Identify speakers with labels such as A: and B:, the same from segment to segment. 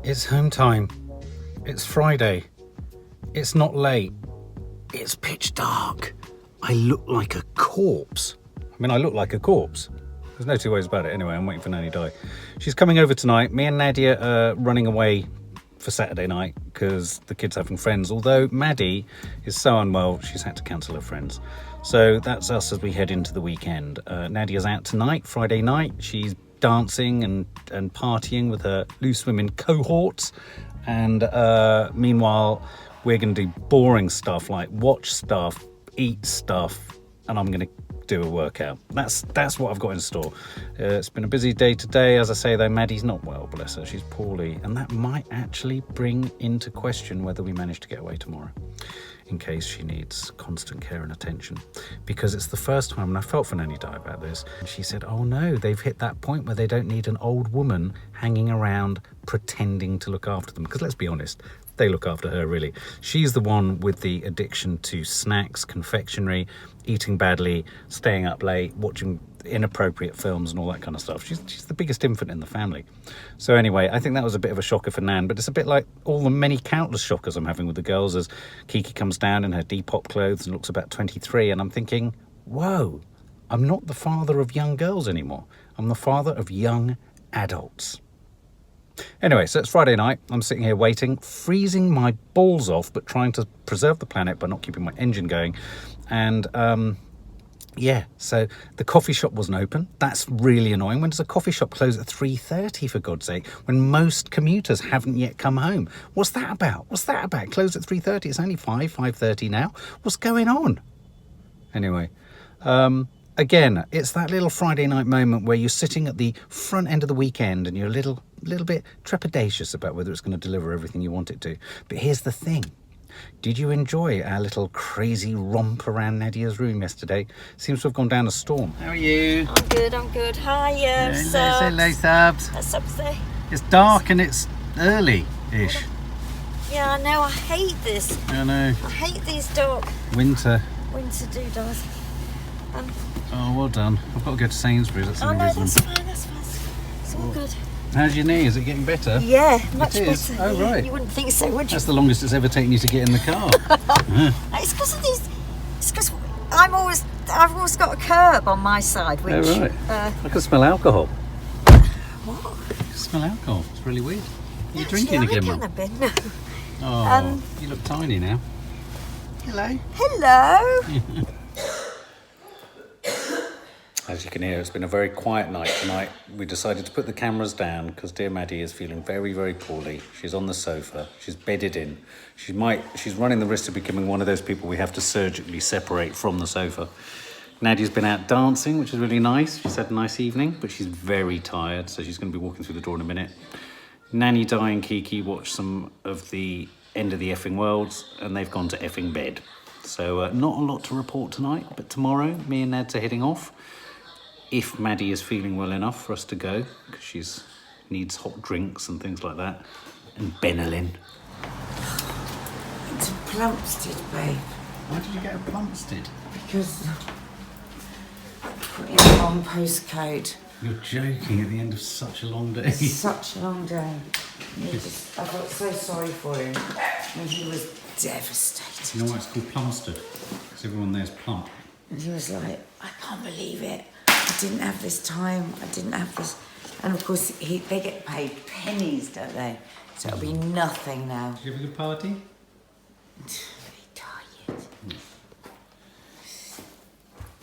A: It's home time. It's Friday. It's not late. It's pitch dark. I look like a corpse. I look like a corpse. There's no two ways about it. Anyway, I'm waiting for Nanny to die. She's coming over tonight. Me and Nadia are running away for Saturday night because the kids are having friends. Although Maddie is so unwell, she's had to cancel her friends. So that's us as we head into the weekend. Nadia's out tonight, Friday night. She's dancing and partying with her loose women cohorts. And meanwhile, we're going to do boring stuff like watch stuff, eat stuff, and I'm going to do a workout. That's what I've got in store. It's been a busy day today. As I say, though, Maddie's not well, bless her. She's poorly, and that might actually bring into question whether we manage to get away tomorrow, in case she needs constant care and attention. Because it's the first time, and I felt for Nanny Di about this, and she said, oh no, they've hit that point where they don't need an old woman hanging around pretending to look after them. Because let's be honest, they look after her, really. She's the one with the addiction to snacks, confectionery, eating badly, staying up late, watching inappropriate films and all that kind of stuff. She's the biggest infant in the family. So anyway, I think that was a bit of a shocker for Nan, but it's a bit like all the many countless shockers I'm having with the girls as Kiki comes down in her Depop clothes and looks about 23, and I'm thinking, whoa, I'm not the father of young girls anymore. I'm the father of young adults. Anyway, so it's Friday night. I'm sitting here waiting, freezing my balls off, but trying to preserve the planet by not keeping my engine going. And yeah, so the coffee shop wasn't open. That's really annoying. When does a coffee shop close at 3:30, for God's sake, when most commuters haven't yet come home? What's that about? Close at 3:30. It's only 5:30 now. What's going on? Anyway, again, it's that little Friday night moment where you're sitting at the front end of the weekend and you're a little bit trepidatious about whether it's going to deliver everything you want it to. But here's the thing. Did you enjoy our little crazy romp around Nadia's room yesterday? Seems to have gone down a storm. How are you?
B: I'm good. Hi,
A: Hello, Subs.
B: What's up, say?
A: It's dark and it's early-ish.
B: Yeah, I know. I hate this.
A: I know.
B: I hate these dark
A: Winter
B: doodahs.
A: Oh, well done. I've got to go to Sainsbury's. That's
B: Oh, no, that's fine. It's all good.
A: How's your knee? Is it getting better?
B: Yeah, much
A: it is.
B: better.
A: Oh, right.
B: You wouldn't think so, would you?
A: That's the longest it's ever taken you to get in the car.
B: It's because of these. It's because I've always got a curb on my side, which.
A: Oh, right. I can smell alcohol.
B: What?
A: I can smell alcohol. It's really weird. Are you
B: Actually,
A: drinking again, Mum?
B: I reckon a bit, no.
A: Oh, you look tiny now. Hello.
B: Hello.
A: As you can hear, it's been a very quiet night tonight. We decided to put the cameras down because dear Maddie is feeling very, very poorly. She's on the sofa. She's bedded in. She's running the risk of becoming one of those people we have to surgically separate from the sofa. Nadia's been out dancing, which is really nice. She's had a nice evening, but she's very tired, so she's going to be walking through the door in a minute. Nanny, Di and Kiki watched some of the End of the Effing Worlds, and they've gone to effing bed. So not a lot to report tonight, but tomorrow, me and Nads are heading off. If Maddie is feeling well enough for us to go, because she needs hot drinks and things like that, and Benylin.
C: It's a Plumstead, babe.
A: Why did you get a Plumstead?
C: Because I put in the wrong postcode.
A: You're joking at the end of such a long day.
C: Such a long day. I felt so sorry for him, and he was devastated.
A: You know why it's called Plumstead? Because everyone there's plump.
C: And he was like, I can't believe it. I didn't have this time. I didn't have this. And of course, they get paid pennies, don't they? So it'll be nothing now.
A: Did you have a good party?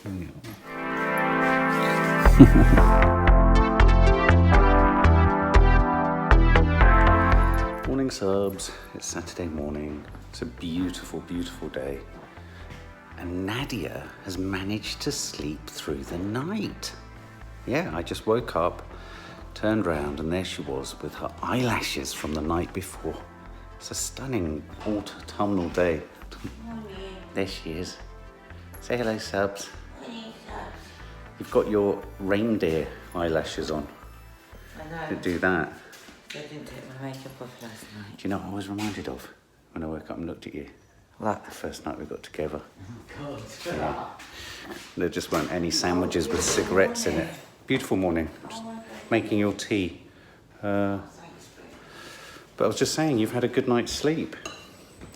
C: Really tired.
A: Morning, subs. It's Saturday morning. It's a beautiful, beautiful day. And Nadia has managed to sleep through the night. Yeah, I just woke up, turned round, and there she was with her eyelashes from the night before. It's a stunning autumnal day.
C: Morning.
A: There she is. Say hello, subs.
C: Morning, subs.
A: You've got your reindeer eyelashes on.
C: I know.
A: Didn't do that.
C: I didn't take my makeup off last night.
A: Do you know what I was reminded of when I woke up and looked at you?
C: What?
A: The first night we got together.
C: God, shut up.
A: There just weren't any sandwiches with cigarettes in it. Beautiful morning. Just making your tea. But But I was just saying, you've had a good night's sleep.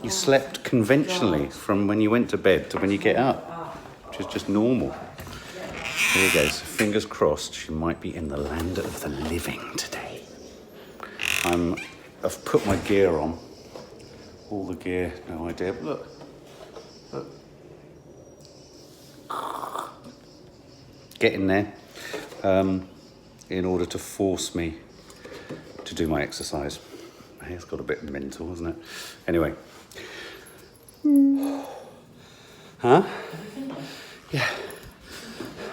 A: You slept conventionally from when you went to bed to when you get up, which is just normal. There you go. So fingers crossed, she might be in the land of the living today. I've put my gear on. All the gear, no idea. Look. Get in there in order to force me to do my exercise. It's got a bit mental, hasn't it? Anyway. Huh? Yeah.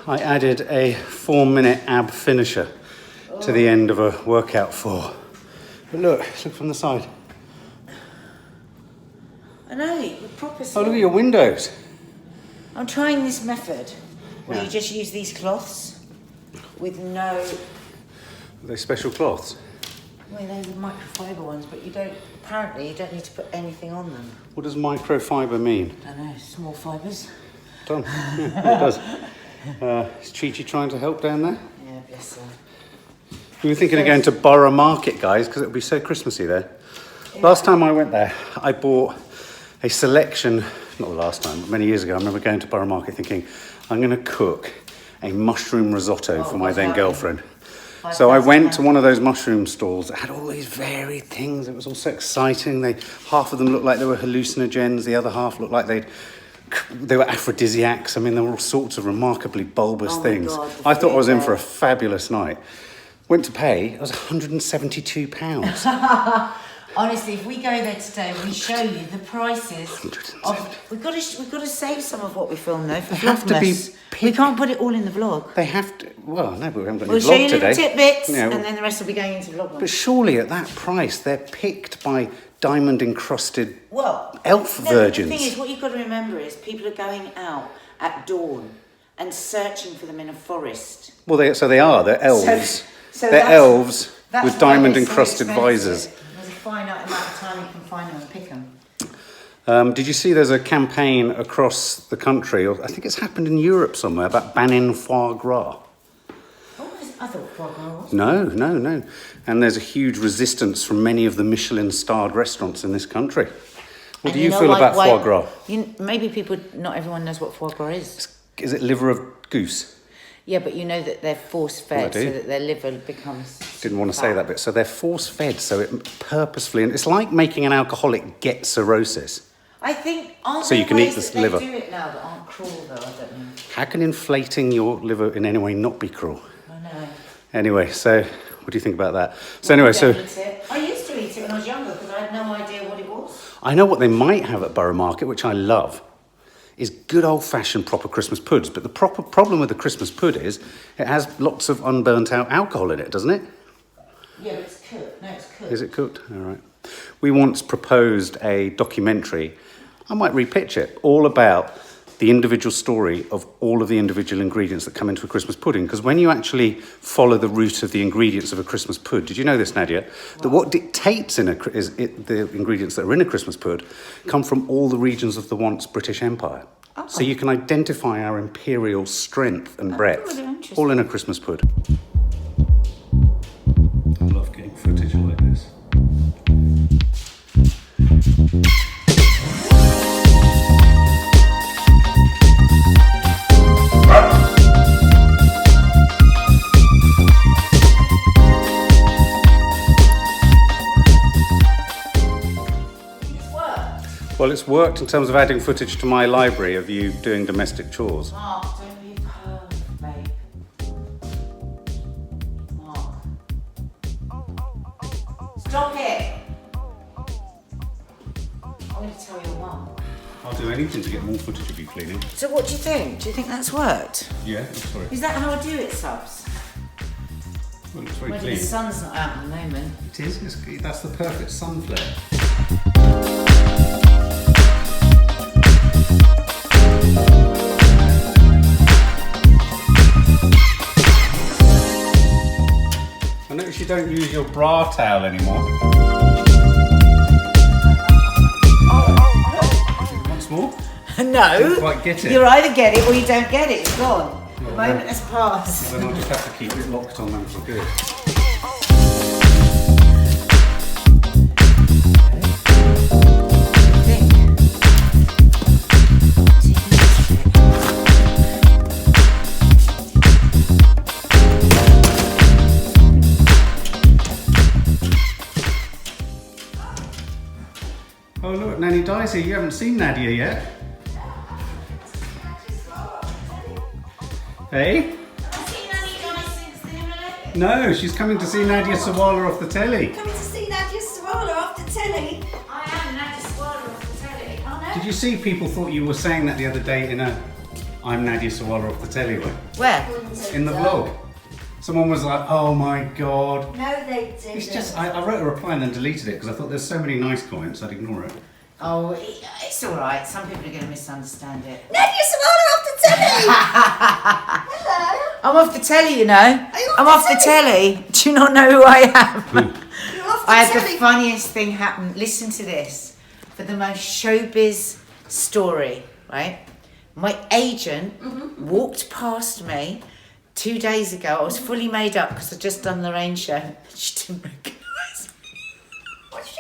A: I added a 4-minute ab finisher to the end of a workout 4. But look from the side.
C: I know, you're proper.
A: Oh, look at your windows.
C: I'm trying this method where
A: Yeah.
C: you just use these cloths with no.
A: Are they special cloths?
C: Well, they're the microfiber ones, but apparently you don't need to put anything on them.
A: What does microfiber mean?
C: I don't know, small fibres.
A: Done. Yeah, it does. Is Chi-Chi trying to help down there?
C: Yeah, bless her.
A: We were thinking of going to Borough Market, guys, because it would be so Christmassy there. Yeah. Last time I went there, I bought a selection, not the last time, but many years ago. I remember going to Borough Market thinking, I'm going to cook a mushroom risotto for my then girlfriend. So I went to one of those mushroom stalls that had all these varied things. It was all so exciting. Half of them looked like they were hallucinogens. The other half looked like they were aphrodisiacs. I mean, there were all sorts of remarkably bulbous things.
C: God,
A: I thought I was in for a fabulous night. Went to pay, it was £172.
C: Honestly, if we go there today, we show you the prices. We've got to save some of what we film though for Vlogmas. We can't put it all in the vlog.
A: They have to. Well, no, but we haven't got
C: We'll
A: any
C: show you
A: vlog
C: little
A: today.
C: tidbits,
A: Yeah,
C: and then the rest will be going into Vlogmas.
A: But surely at that price, they're picked by diamond encrusted elf virgins.
C: The thing is, what you've got to remember is people are going out at dawn and searching for them in a forest.
A: Well, they are. They're elves.
C: So
A: they're elves
C: that's
A: with
C: why
A: diamond
C: they're so
A: encrusted
C: expensive.
A: visors.
C: There's a finite amount of time you can find them and pick them.
A: Did you see there's a campaign across the country, or I think it's happened in Europe somewhere, about banning foie gras?
C: I thought foie gras was.
A: No. And there's a huge resistance from many of the Michelin-starred restaurants in this country. What do you feel about foie gras?
C: Maybe not everyone knows what foie gras is.
A: Is it liver of goose?
C: Yeah, but you know that they're force-fed, so that their liver becomes...
A: Didn't want to say that bit. So they're force-fed, so it purposefully... And it's like making an alcoholic get cirrhosis.
C: I think...
A: So you can eat this liver.
C: They do it now that aren't cruel, though, I don't know.
A: How can inflating your liver in any way not be cruel?
C: I know.
A: Anyway, so what do you think about that? So anyway,
C: I used to eat it when I was younger because I had no idea what it was.
A: I know what they might have at Borough Market, which I love, is good old-fashioned proper Christmas puds. But the proper problem with the Christmas pud is it has lots of unburnt-out alcohol in it, doesn't it?
C: Yeah, but it's cooked. No, it's cooked.
A: Is it cooked? All right. We once proposed a documentary, I might repitch it, all about the individual story of all of the individual ingredients that come into a Christmas pudding. Because when you actually follow the route of the ingredients of a Christmas pud, did you know this, Nadia? That what dictates the ingredients that are in a Christmas pud come from all the regions of the once British Empire. Oh. So you can identify our imperial strength and breadth,
C: really
A: all in a Christmas pud. I love getting footage like this. Well, it's worked in terms of adding footage to my library of you doing domestic chores.
C: Mark, don't be a perv, babe. Mark. Stop it! I'm going to tell your mum.
A: I'll do anything to get more footage of you cleaning.
C: So what do you think? Do you think that's worked?
A: Yeah, sorry.
C: Is that how I do it, Subs?
A: Well, it's very
C: When
A: clean.
C: the sun's not out at the moment.
A: It is. That's the perfect sun flare. I notice you don't use your bra towel anymore. Once more?
C: No.
A: Didn't quite get it.
C: You either get it or you don't get it. It's gone. The moment has passed.
A: Then I'll just have to keep it locked on them for good. surprise here. You haven't seen Nadia yet. Hey? No, she's coming to see Nadia Sawalha off the telly.
B: Coming to see Nadia Sawalha off the telly.
C: I am Nadia Sawalha off the telly.
B: Oh no.
A: Did you see people thought you were saying that the other day in a I'm Nadia Sawalha off the telly way?
C: Where?
A: In the vlog. Someone was like, oh my god.
B: No, they didn't.
A: It's just, I wrote a reply and then deleted it because I thought there's so many nice comments, I'd ignore it.
C: Oh, it's all right. Some people are going to misunderstand it.
B: Nadia Sawalha off the telly. Hello.
C: I'm off the telly, you know.
B: Are you
C: I'm off the telly. Do you not know who I am?
B: You're off the
C: I had
B: telly.
C: the funniest thing happen. Listen to this. For the most showbiz story, right? My agent walked past me 2 days ago. I was fully made up because I'd just done the rain show. She didn't recognise me.
B: What do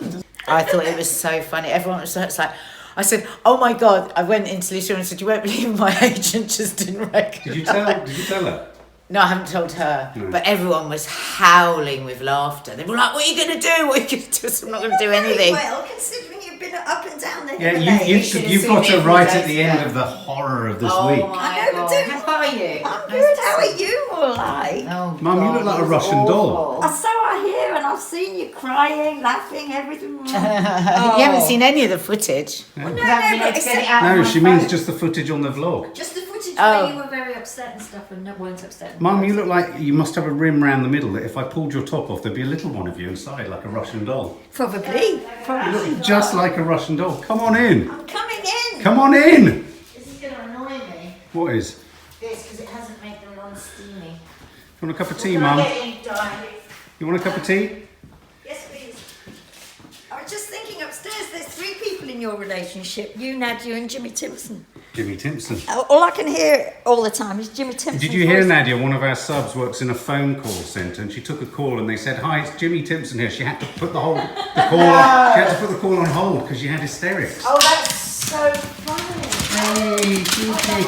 B: you mean?
C: I thought it was so funny. Everyone was so, it's like, I said, oh my God. I went into Lucia and said, you won't believe my agent just didn't recognise.
A: Did you tell her?
C: No, I haven't told her.
A: No.
C: But everyone was howling with laughter. They were like, what are you going to do? What are you going to do? So I'm not going to do anything.
B: Well, considering you've been up and down the
A: Yeah,
B: Himalayas.
A: you've got her right at the end of the horror of this week.
C: Oh my
B: I know, but
C: God.
B: don't-
C: How are you?
B: I'm good. How are you, all right?
C: Oh,
A: Mum, you
C: God,
A: look like a
C: it was
A: Russian doll.
C: awful.
B: So I hear, and I've seen you crying, laughing, everything.
C: You haven't seen any of the footage.
B: Well, no,
C: You haven't been
B: no,
C: able
B: but
C: to get it out
A: No,
C: of my
A: she means
C: phone.
A: just the footage on the vlog.
B: just the footage
C: Oh.
B: where you were very upset and stuff, and weren't upset.
A: Mum, you look like you must have a rim round the middle that if I pulled your top off, there'd be a little one of you inside, like a Russian doll.
B: Probably.
A: You look just like a Russian doll. Come on in.
B: I'm coming in.
A: Come on in.
C: This is going to annoy me.
A: What is?
C: This, because it hasn't made them non-steamy.
A: You want a cup of tea, Mum? You want a cup of tea?
B: Yes, please. I was just thinking upstairs, there's 3 people in your relationship, you, Nadia, and Jimmy Timpson.
A: Jimmy Timpson.
B: All I can hear all the time is Jimmy Timpson.
A: Did you hear, Nadia? One of our subs works in a phone call centre, and she took a call, and they said, "Hi, it's Jimmy Timpson here." She had to put the call. On, she had to put the call on hold because she had hysterics.
C: Oh, that's so funny.
A: Hey, Kiki.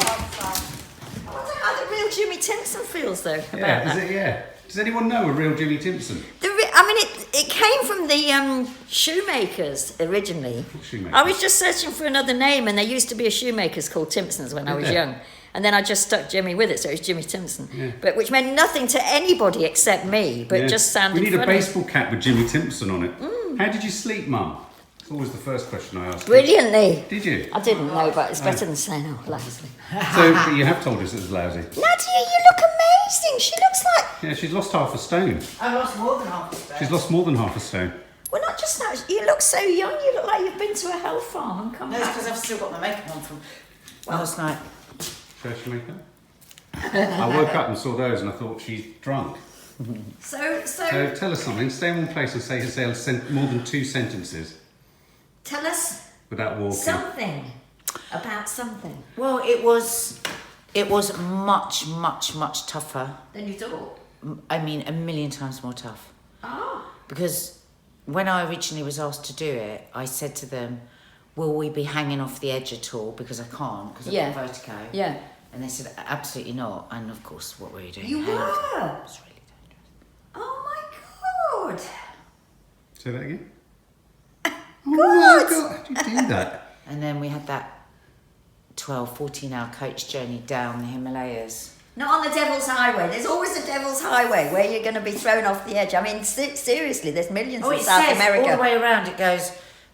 B: I wonder how the real Jimmy Timpson feels, though, about
A: Yeah,
B: that.
A: is it? Yeah. Does anyone know a real Jimmy Timpson?
B: It came from the shoemakers originally.
A: Shoemakers?
B: I was just searching for another name, and there used to be a shoemakers called Timpsons when I was
A: there?
B: young. And then I just stuck Jimmy with it, so it was Jimmy Timpson.
A: Yeah.
B: But which meant nothing to anybody except me, but
A: Yeah.
B: just sounded
A: We need
B: funny.
A: a baseball cap with Jimmy Timpson on it. How did you sleep, Mum? It's always the first question I ask.
B: Brilliantly.
A: Did you?
B: I didn't know, but it's better than saying, oh, lousily.
A: So but you have told us it was lousy.
B: Nadia, you look amazing. She looks like...
A: Yeah, she's lost half a stone.
C: I lost more than half a stone.
A: She's lost more than half a stone.
B: Well, not just that. You look so young. You look like you've been to a health farm and come
C: No, it's
B: back.
C: because I've still got my makeup on from last night.
A: Should I make up? I woke up and saw those and I thought she's drunk.
B: So
A: So tell us something. Stay in one place and say more than 2 sentences
B: tell us
A: without walking.
B: something about something.
C: Well, it was much, much, much tougher.
B: Then you thought.
C: I mean, a million times more tough.
B: Oh.
C: Because when I originally was asked to do it, I said to them, will we be hanging off the edge at all? Because I can't, because I've
B: Yeah.
C: got vertigo.
B: Yeah.
C: And they said, absolutely not. And of course, what were you doing?
B: You
C: Hanging off-
B: were.
C: It was really dangerous.
B: Oh my God.
A: Say that again.
B: God.
A: Oh my God, how do you do that?
C: And then we had that 12, 14-hour coach journey down the Himalayas.
B: Not on the Devil's Highway. There's always a Devil's Highway where you're going to be thrown off the edge. I mean, seriously, there's millions
C: Oh,
B: in
C: it
B: South
C: says
B: America.
C: all the way around, it goes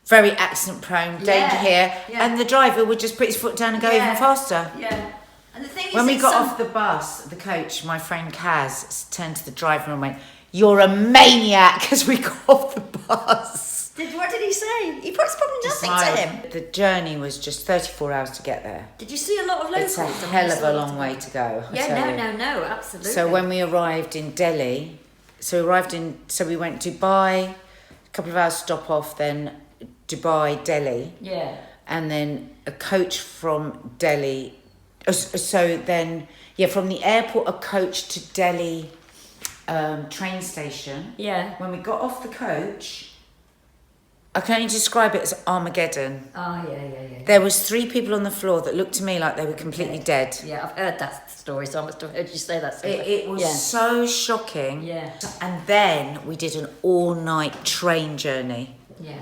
C: very accident prone, danger here.
B: yeah.
C: And the driver would just put his foot down and go
B: Yeah.
C: even faster.
B: Yeah. And the thing is,
C: When we
B: it's
C: got
B: some-
C: off the bus, the coach, my friend Kaz, turned to the driver and went, "You're a maniac," as we got off the bus.
B: What did he say? He probably nothing to
C: Smiled.
B: him.
C: The journey was just 34 hours to get there.
B: Did you see a lot of locals?
C: It's a
B: I mean,
C: hell
B: you
C: of
B: saw
C: a
B: lot
C: long way to go. I
B: Yeah,
C: tell you.
B: no, absolutely.
C: So when we arrived in Delhi, so we went Dubai, a couple of hours stop off, then Dubai, Delhi,
B: Yeah.
C: and then a coach from Delhi. From the airport, a coach to Delhi train station.
B: Yeah.
C: When we got off the coach, I can only describe it as Armageddon.
B: Oh, yeah.
C: There was 3 people on the floor that looked to me like they were completely dead.
B: Yeah, I've heard that story, so I must have heard you say that story.
C: It was so shocking.
B: Yeah.
C: And then we did an all-night train journey.
B: Yeah.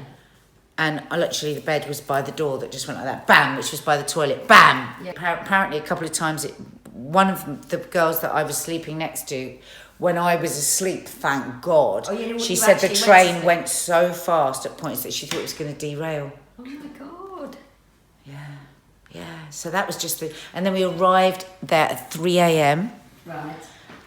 C: And literally the bed was by the door that just went like that, bam, which was by the toilet, bam.
B: Yeah.
C: Apparently a couple of times, one of the girls that I was sleeping next to, when I was asleep, thank God, she said the train went so fast at points that she thought it was going to derail.
B: Oh my God.
C: Yeah, so that was just and then we arrived there at 3 a.m.
B: Right.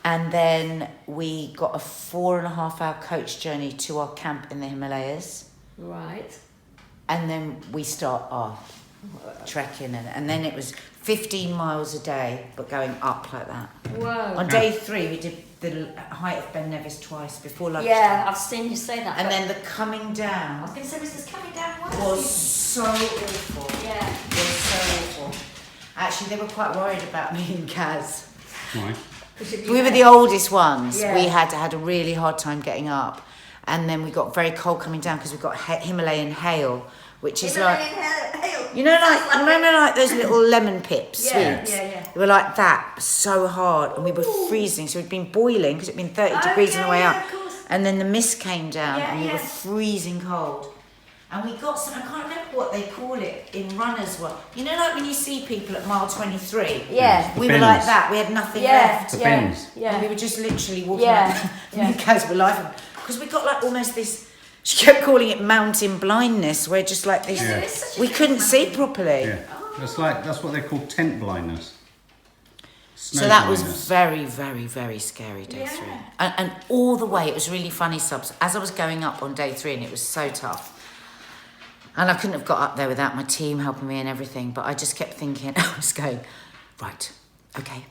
C: And then we got a 4.5-hour coach journey to our camp in the Himalayas.
B: Right.
C: And then we start our trekking, and then it was 15 miles a day, but going up like that.
B: Whoa.
C: On day 3, we did the height of Ben Nevis twice before lunchtime.
B: Yeah, I've seen you say that.
C: And then the coming
B: I
C: down
B: was going to say, was this coming down once?
C: was so awful.
B: Yeah.
C: It was so awful. Actually, they were quite worried about me and Kaz.
A: Why?
C: We were the oldest ones.
B: Yeah.
C: We had a really hard time getting up. And then we got very cold coming down because we got Himalayan hail, which is like...
B: hail.
C: You know, like, remember like those little lemon pips sweets?
B: Yeah.
C: They were like that, so hard, and we were freezing. So we'd been boiling because it'd been 30 degrees on the way up.
B: Of course.
C: And then the mist came down and we
B: Yeah.
C: were freezing cold. And we got some, I can't remember what they call it in runners. You know, like when you see people at mile 23?
B: Yeah.
C: We
A: The
C: were like
A: bins.
C: that, we had nothing left.
A: The bins.
C: And we were just literally walking
B: Yeah.
C: like me and Kaz were laughing. Because we got like almost this, she kept calling it mountain blindness, where just like this,
B: Yeah.
C: we couldn't see properly.
A: Yeah. That's what they call tent blindness. Snow
C: So that
A: blindness.
C: was very, very, very scary, day 3. And all the way, it was really funny, Subs. As I was going up on day 3, and it was so tough, and I couldn't have got up there without my team helping me and everything, but I just kept thinking, I was going, right, okay,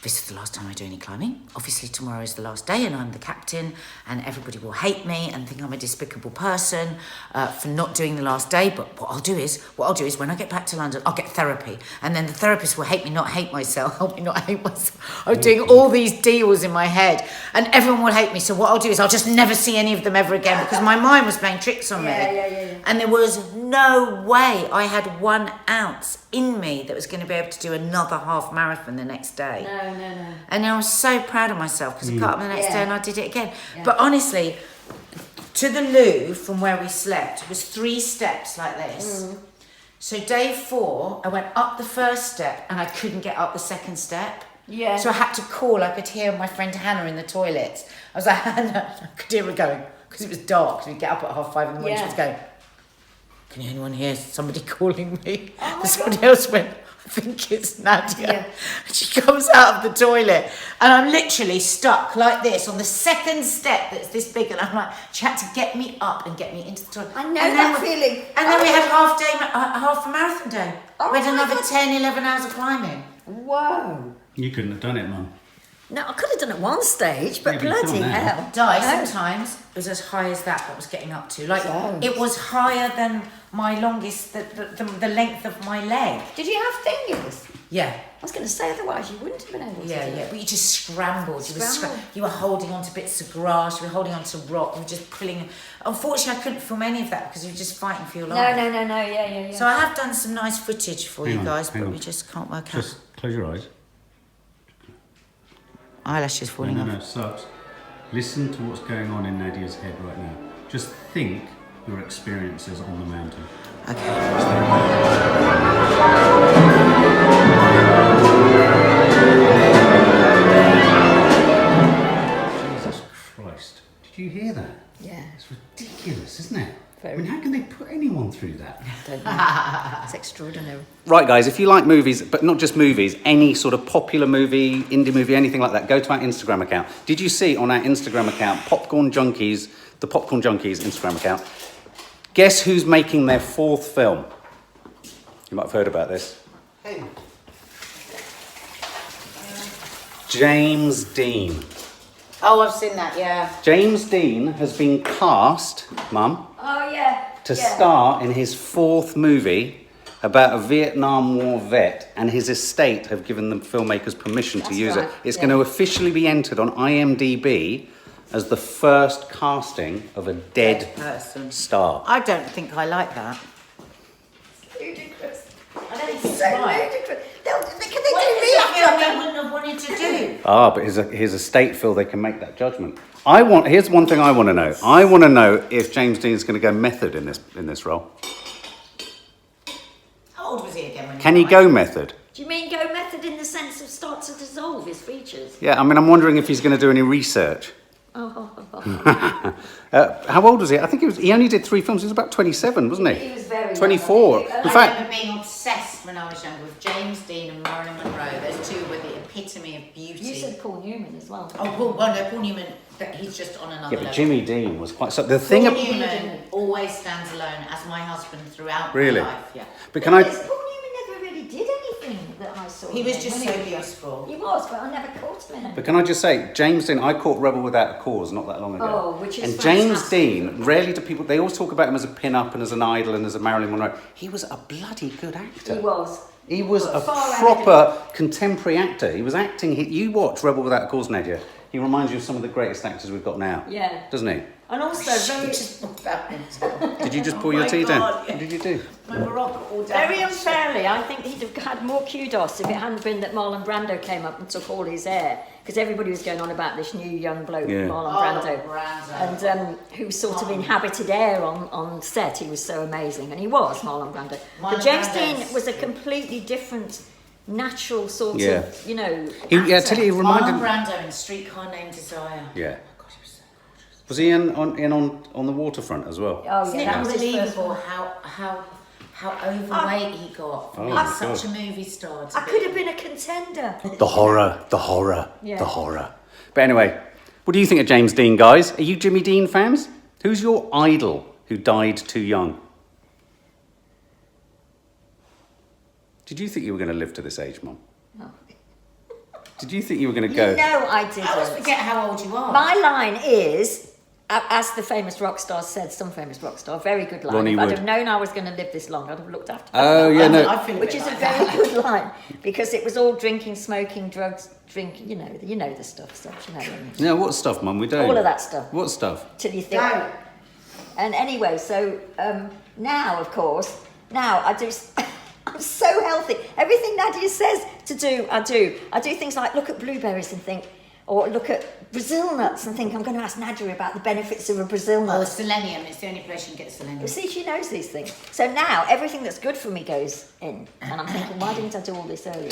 C: this is the last time I do any climbing. Obviously tomorrow is the last day and I'm the captain and everybody will hate me and think I'm a despicable person for not doing the last day. But what I'll do is when I get back to London, I'll get therapy. And then the therapist will help me not hate myself. I was doing all these deals in my head and everyone will hate me. So what I'll do is I'll just never see any of them ever again because my mind was playing tricks on me. And there was no way I had 1 ounce in me that was going to be able to do another half marathon the next day.
B: No.
C: And I was so proud of myself because I got up the next day and I did it again.
B: Yeah.
C: But honestly, to the loo from where we slept was 3 steps like this. So day 4, I went up the first step and I couldn't get up the second step.
B: Yeah.
C: So I had to call. I could hear my friend Hannah in the toilet. I was like, Hannah, I could hear her going, because it was dark. So we'd get up at 5:30 in the morning. She was going, can anyone hear somebody calling me? Somebody else went, I think it's Nadia.
B: Yeah.
C: She comes out of the toilet and I'm literally stuck like this on the second step that's this big and I'm like, she had to get me up and get me into the toilet.
B: I know that feeling.
C: And then we had half a marathon day.
B: Oh
C: We had
B: my
C: another
B: God.
C: 10, 11 hours of climbing.
B: Whoa.
A: You couldn't have done it, Mum.
B: No, I could have done it one stage, but
A: Yeah, but you
B: bloody
A: can't now.
B: hell.
C: Sometimes it was as high as that I was getting up to. Like
B: So-
C: it was higher than my longest, the length of my leg.
B: Did you have fingers?
C: Yeah.
B: I was going to say otherwise you wouldn't have been able to. do it.
C: But you just scrambled.
B: Scrambled.
C: You were holding on to bits of grass, you were holding on to rock, you were just pulling. Unfortunately, I couldn't film any of that because you were just fighting for your life.
B: No, yeah.
C: So I have done some nice footage for
A: Hang
C: you
A: on,
C: guys,
A: hang
C: but
A: on.
C: we just can't work
A: Just close your eyes.
C: out. Eyelashes falling
A: No,
C: off.
A: subs. Listen to what's going on in Nadia's head right now. Just think your experiences on the mountain.
C: Okay.
A: Jesus Christ. Did you hear that?
B: Yeah.
A: It's ridiculous, isn't it?
B: Very.
A: I mean, how can they put anyone through that?
B: Don't know. It's extraordinary.
A: Right, guys, if you like movies, but not just movies, any sort of popular movie, indie movie, anything like that, go to our Instagram account. Did you see on our Instagram account, Popcorn Junkies, the Popcorn Junkies Instagram account, guess who's making their 4th film? You might have heard about this.
C: Who?
A: James Dean.
C: Oh, I've seen that, yeah.
A: James Dean has been cast, Mum,
B: Oh, yeah.
A: to star in his 4th movie about a Vietnam War vet, and his estate have given the filmmakers permission to
B: That's
A: use
B: right,
A: it. It's
B: yeah.
A: going to officially be entered on IMDb as the first casting of a dead
C: person.
A: star.
C: I don't think I like that.
B: Ludicrous.
C: I don't think it's
B: So
C: right.
B: ludicrous. Can they
C: What
B: do
C: if
B: me
C: it's a
B: up
C: film
B: to
C: they wouldn't have wanted to do?
A: Ah, but his estate feel they can make that judgment. Here's one thing I want to know. I want to know if James Dean's going to go method in this role.
C: How old was he again when
A: Can he go method?
B: Do you mean go method in the sense of start to dissolve his features?
A: Yeah, I mean, I'm wondering if he's going to do any research. How old was he? I think he only did 3 films. He was about 27, wasn't he?
B: He was very
A: 24.
B: young.
A: In fact,
C: I remember being obsessed when I was younger with James Dean and Marilyn Monroe. Those two were the epitome of beauty.
B: You said Paul Newman as well.
C: Oh, Paul Newman, he's just on another
A: yeah, but
C: level.
A: Jimmy Dean was quite... So the thing...
C: Paul Newman always stands alone as my husband throughout my life. Yeah.
A: But can I...
B: Paul Newman never really did anything that I saw.
C: He was
B: him
C: just
B: when
C: so
B: he was young.
C: useful.
B: He was, but I never caught him in it.
A: But can I just say, James Dean, I caught Rebel Without a Cause not that long ago.
B: Oh, which is
A: And James
B: fantastic.
A: Dean, rarely do people... They always talk about him as a pin-up and as an idol and as a Marilyn Monroe. He was a bloody good actor.
B: He was.
A: He was a
B: Far ahead
A: proper contemporary actor. He was acting... You watch Rebel Without a Cause, Nadia. He reminds you of some of the greatest actors we've got now.
B: Yeah.
A: Doesn't he?
B: And also very...
A: Did you just pour your
C: my
A: tea
C: God,
A: down?
C: yeah.
A: What did you do?
C: My Morocco all down.
B: Very unfairly, I think he'd have had more kudos if it hadn't been that Marlon Brando came up and took all his hair. Because everybody was going on about this new young bloke,
A: Yeah.
B: Marlon Brando. And who sort of inhabited air on set. He was so amazing. And he was, Marlon Brando. But
C: Marlon
B: James
C: Brando's-
B: Dean was a completely different, natural sort
A: Yeah.
B: of, you know,
A: Yeah, I
B: actor.
A: tell you, he reminded...
C: Marlon Brando in Streetcar Named Desire.
A: Yeah.
C: Oh, God, he was so gorgeous.
A: Was he in on the waterfront as well?
B: Oh,
C: Isn't
B: yeah,
C: it
B: that was his first
C: unbelievable
B: one.
C: how overweight he got from
A: Oh,
C: being
A: my
C: such
A: God.
C: a movie star? To
B: I
C: be-
B: could have been a contender.
A: The horror,
B: Yeah.
A: the horror. But anyway, what do you think of James Dean, guys? Are you Jimmy Dean fans? Who's your idol who died too young? Did you think you were going to live to this age, Mum?
B: No.
A: Did you think you were going to
B: You
A: go?
B: know I didn't.
C: I always forget how old you are.
B: My line is, as the famous rock star said, some famous rock star, very good line.
A: Ronnie
B: If I'd
A: Wood.
B: have known I was going to live this long, I'd have looked after
A: Oh,
B: myself.
A: yeah, no.
C: I feel a
B: Which
C: bit
B: is a
C: like
B: very
C: that.
B: good line, because it was all drinking, smoking, drugs, drinking, you know the stuff, you know what I mean.
A: No, what stuff, Mum? We don't.
B: All of that stuff.
A: What stuff?
B: Till you think.
C: No.
B: And anyway, so now, of course, I do. I'm so healthy. Everything Nadia says to do, I do. I do things like look at blueberries and think, or look at Brazil nuts and think I'm going to ask Nadia about the benefits of a Brazil
C: Oh,
B: nut.
C: selenium. It's the only place you can get selenium.
B: You see, she knows these things. So now everything that's good for me goes in, and I'm thinking, why didn't I do all this earlier?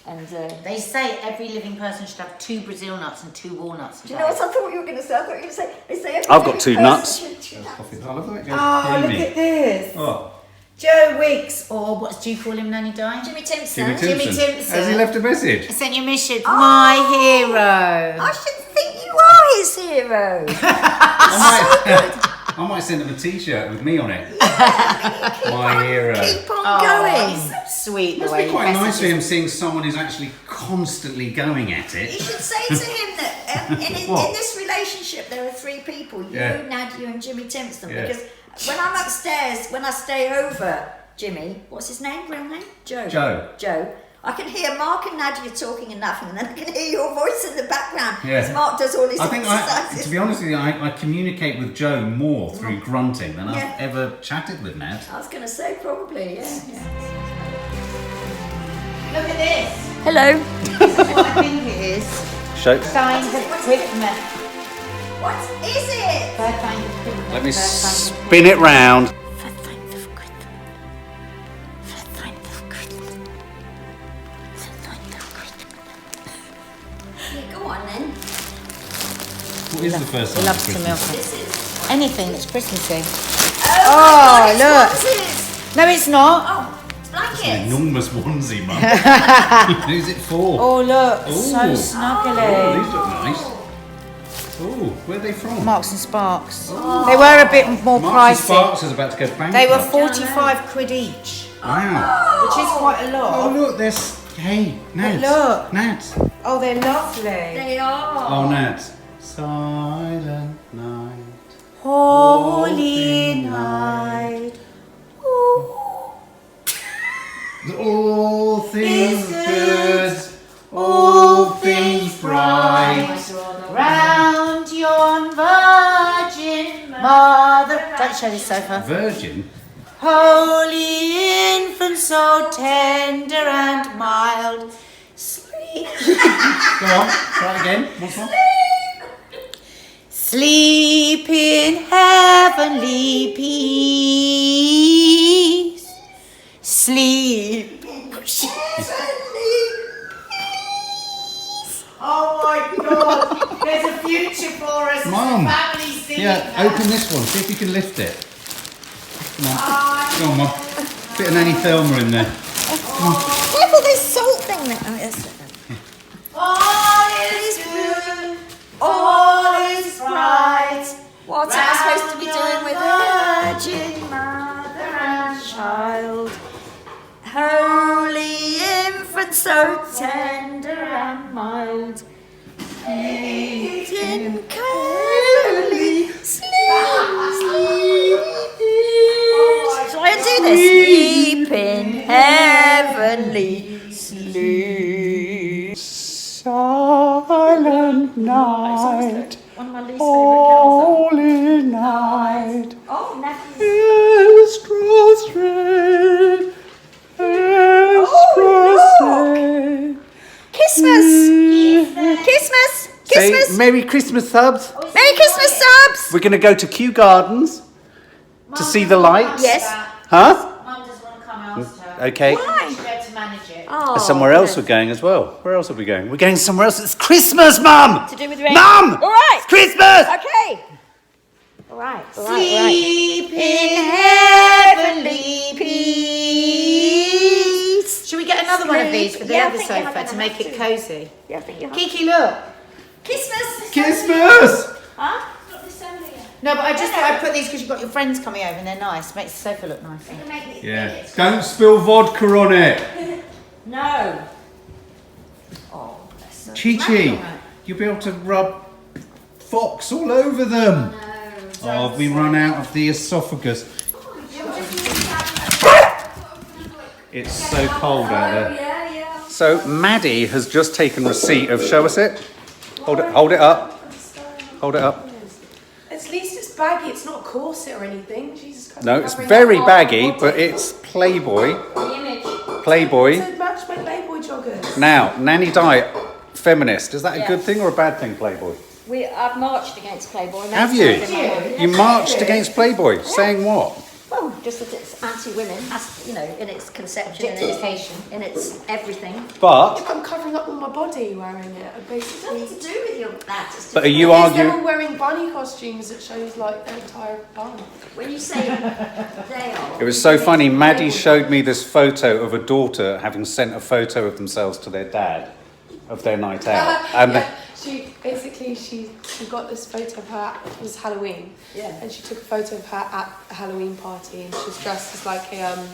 B: And
C: They say every living person should have 2 Brazil nuts and 2 walnuts.
B: do you know what I thought you were going to say? I thought you were going to say they say every
A: I've got
B: living
A: 2
B: person
A: nuts.
B: should have-
C: Oh, look at this.
A: Oh,
C: Joe Wicks, or what do you call him, Nanny Di?
B: Jimmy Timpson.
C: Jimmy Timpson.
A: Has he left a message?
C: I sent you a message. My hero.
B: I should think you are his hero.
A: I might send him a T-shirt with me on it. My hero.
B: Keep on
C: Oh,
B: going.
C: he's so sweet.
A: Must
C: the way
A: be quite
C: he
A: nice for
C: messages.
A: him seeing someone who's actually constantly going at
B: You
A: it.
B: should say to him that in
A: What?
B: this relationship there are 3 people, you,
A: Yeah.
B: Nadia and Jimmy Timpson.
A: Yeah.
B: Because when I'm upstairs, when I stay over Jimmy, what's his name, real name? Joe.
A: Joe.
B: I can hear Mark and Nadia talking and laughing, and then I can hear your voice in the background
A: Yeah.
B: as Mark does all his
A: I think,
B: exercises.
A: to be honest with you, I communicate with Joe more through grunting than
B: Yeah.
A: I've ever chatted with Nad.
B: I was going to say probably, yeah.
C: Look at this.
B: Hello.
C: What I think it is.
A: Show.
C: Signs of equipment.
B: What is it?
C: Third kind of equipment.
A: Let me
C: Third kind of
A: spin it round.
B: Yeah, go on then.
A: What is the first
C: He
A: one?
C: loves to milk it.
B: This is.
C: Anything that's Christmassy.
B: Oh,
C: Oh,
B: my God,
C: look.
B: it's onesies.
C: No, it's not.
B: Oh, it's blankets.
A: Enormous onesie, Mum. Who's it for?
C: Oh, look.
A: Ooh.
C: So
A: Oh,
C: snuggly.
A: these look nice. Oh, where are they from?
C: Marks and Sparks. They were a bit more
A: Marks and
C: pricey.
A: Sparks is about to go bankrupt.
C: They were 45 quid each,
A: Wow.
C: which is quite a
A: Oh,
C: lot.
A: look, there's... Hey, Nat.
C: look.
A: Nat.
C: Oh, they're lovely.
B: They are.
A: Oh, Nat. Silent night.
C: Holy night.
A: All things
C: good,
A: good, all things bright.
C: Round yon virgin mother. Don't show this sofa.
A: Virgin?
C: Holy infant, so tender and mild. Sleep.
A: Go on, try it again. Once more.
C: Sleep in heavenly peace. Sleep. Oh my God! There's a future for us.
A: Mum.
C: Family singing.
A: Yeah, open this one. See if you can lift it. Come on. Go on, Mum. Bit of Nanny Thelma in there.
B: Careful, this salt thing there. Oh, yes.
C: All is good. All is bright.
B: What am I supposed to be doing with Virgin Mother and Child? Holy infant, so tender and mild. Sleep in heavenly sleep. Shall I do this? Sleep in heavenly sleep.
A: Silent night,
B: One of my least favourite girls.
A: holy night,
B: Oh, nephew. Christmas! Christmas! Christmas!
A: Say Merry Christmas, subs.
B: Merry Christmas, subs!
A: We're going to go to Kew Gardens to see the lights.
B: Yes.
A: Huh?
C: Mum doesn't want to come out.
A: Okay.
B: Why?
C: She'll be able to manage it.
B: Oh,
A: Somewhere else we're going as well. Where else are we going? We're going somewhere else. It's Christmas, Mum!
B: To do with rain.
A: Mum!
B: All right.
A: It's Christmas!
B: Okay. All right.
C: Sleep in heavenly peace. Should we get another one of these for the
B: Yeah, I
C: other
B: think you're
C: sofa
B: gonna
C: to make
B: have
C: it
B: to.
C: cosy?
B: Yeah, I think you have.
C: Kiki, look.
B: Christmas!
A: Christmas!
B: Huh?
C: No, but I just thought I'd put these because you've got your friends coming over and they're nice. Makes the sofa look nice.
A: Yeah. Don't spill vodka on it.
B: No. Oh, bless her.
A: Chi-Chi, you'll be able to rub fox all over them. Oh, we run out of the esophagus. It's so cold out there.
B: Yeah, yeah.
A: So Maddie has just taken receipt of, show us it. Hold it up. Hold it up.
D: At least it's baggy, it's not corset or anything. Jesus Christ.
A: No, it's very baggy, but it's Playboy.
B: The image.
A: Playboy.
D: So match my Playboy joggers.
A: Now, Nanny Diet, feminist. Is that a good
B: Yes.
A: thing or a bad thing, Playboy?
B: I've marched against Playboy.
A: Have
B: many
A: you?
B: times in my life.
A: You marched against Playboy, saying what?
B: Well, just that it's anti-women, in its conception,
C: Objectification.
B: in its everything.
A: But,
D: I'm covering up all my body wearing it. I basically.
B: Nothing to do with that. It's
A: but are
B: just
A: you
D: They're all
A: arguing?
D: wearing bunny costumes that shows like their entire bum.
B: when you say they are.
A: It was so funny. Maddie showed me this photo of a daughter having sent a photo of themselves to their dad of their night out, and
D: Yeah, she got this photo of her. It was Halloween.
B: Yeah.
D: And she took a photo of her at a Halloween party, and she was dressed as like a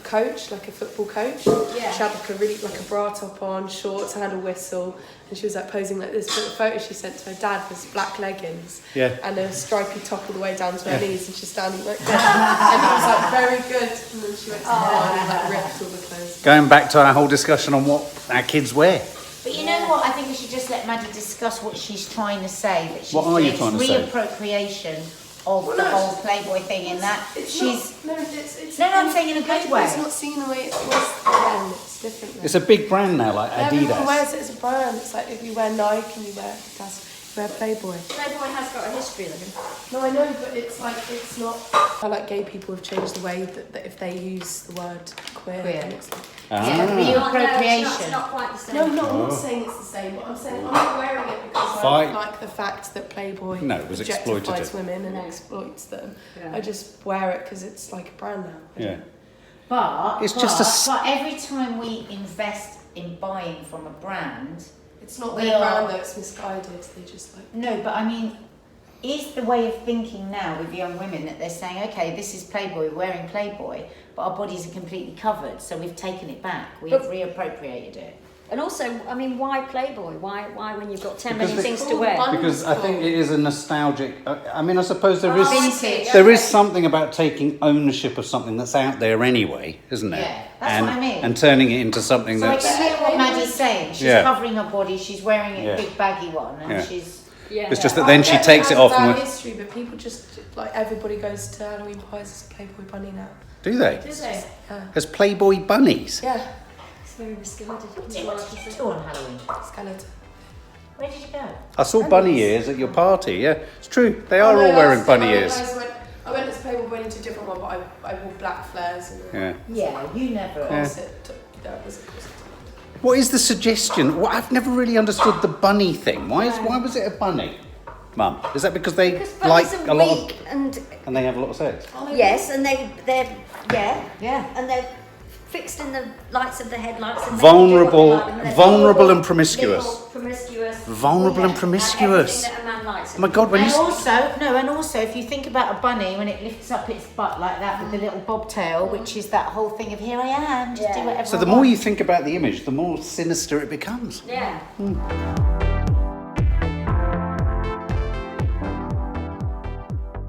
D: coach, like a football coach.
B: Yeah.
D: She had like a bra top on, shorts, and had a whistle, and she was like posing like this. But the photo she sent to her dad was black leggings
A: Yeah.
D: and a stripy top all the way down to her knees, and she's standing like this. And it was like very good. And then she went to the bar and like ripped all the clothes.
A: going back to our whole discussion on what our kids wear.
C: But you know what? I think we should just let Maddie discuss what she's trying to say. That she's
A: What are you
C: it's
A: trying to say?
C: reappropriation of the whole Playboy thing, in that
D: It's
C: she's.
D: not, it's
C: No, I'm saying in a good way.
D: It's not seen the way it was then. It's different now.
A: It's a big brand now, like
D: Everyone
A: Adidas.
D: wears it as a brand. It's like if you wear Nike and you wear Adidas, you wear Playboy.
B: Playboy has got a history of them.
D: No, I know, but it's like it's not. I like gay people have changed the way that if they use the word queer.
C: Queer.
D: And it's like,
A: Ah.
C: Yeah,
B: No, it's
C: reappropriation.
B: not quite the same.
D: no, I'm not saying it's the same. But I'm saying I'm not wearing it because
A: Fight.
D: I like the fact that Playboy
A: No, it was exploitative.
D: objectifies women and
B: No.
D: exploits them.
B: Yeah.
D: I just wear it because it's like a brand now.
A: Yeah.
C: But
A: It's just a s-
C: but every time we invest in buying from a brand,
D: It's not
C: We
D: their
C: are-
D: brand though. It's misguided. They just like.
C: no, but I mean, is the way of thinking now with young women that they're saying, okay, this is Playboy, we're wearing Playboy, but our bodies are completely covered, so we've taken it back, we've
B: But-
C: reappropriated it.
B: And also, I mean, why Playboy? Why when you've got 10
A: Because
B: million
A: they-
B: things to
D: Cool,
B: wear?
D: fun.
A: Because I think it is a nostalgic. I mean, I suppose there
C: Vintage.
A: there is something about taking ownership of something that's out there anyway, isn't there?
C: Yeah, that's
A: and,
C: what I mean.
A: And turning it into something
C: So I
A: that's.
C: can hear what Maddie's saying. She's
A: Yeah.
C: covering her body, she's wearing a
A: Yeah.
C: big baggy one, and
A: Yeah.
C: she's.
B: Yeah.
A: It's just that then she takes it off and.
D: Bad history, but people just like everybody goes to Halloween parties as a Playboy bunny now.
A: Do they?
B: Is it?
D: Yeah.
A: As Playboy bunnies.
D: Yeah.
B: very risky. What did
C: What did you
B: you
C: do on Halloween?
D: Skeleton.
C: Where did you go?
A: I saw bunny ears at your party. Yeah, it's true. They are all wearing bunny ears.
D: I went to Playboy, went into a different one, but I wore black flares. And
A: Yeah.
C: Yeah, you never.
D: that was
A: What is the suggestion? Well, I've never really understood the bunny thing. Why was it a bunny, Mum? Is that because they
B: Because
A: like
B: bunnies
A: a
B: are
A: lot
B: weak and
A: and they have a lot of sex?
B: yes, and they're
C: Yeah.
B: and they're fixed in the lights of the headlights. And
A: Vulnerable-
B: they do what they like, and they're
A: vulnerable and promiscuous.
B: little, promiscuous.
A: Vulnerable and
B: And
A: promiscuous.
B: everything that a man likes.
A: Oh my God, when
C: And
A: you
C: also, if you think about a bunny when it lifts up its butt like that with the little bobtail, which is that whole thing of here I am, just do whatever.
A: so
C: I
A: the more
C: want.
A: you think about the image, the more sinister it becomes.
B: Yeah.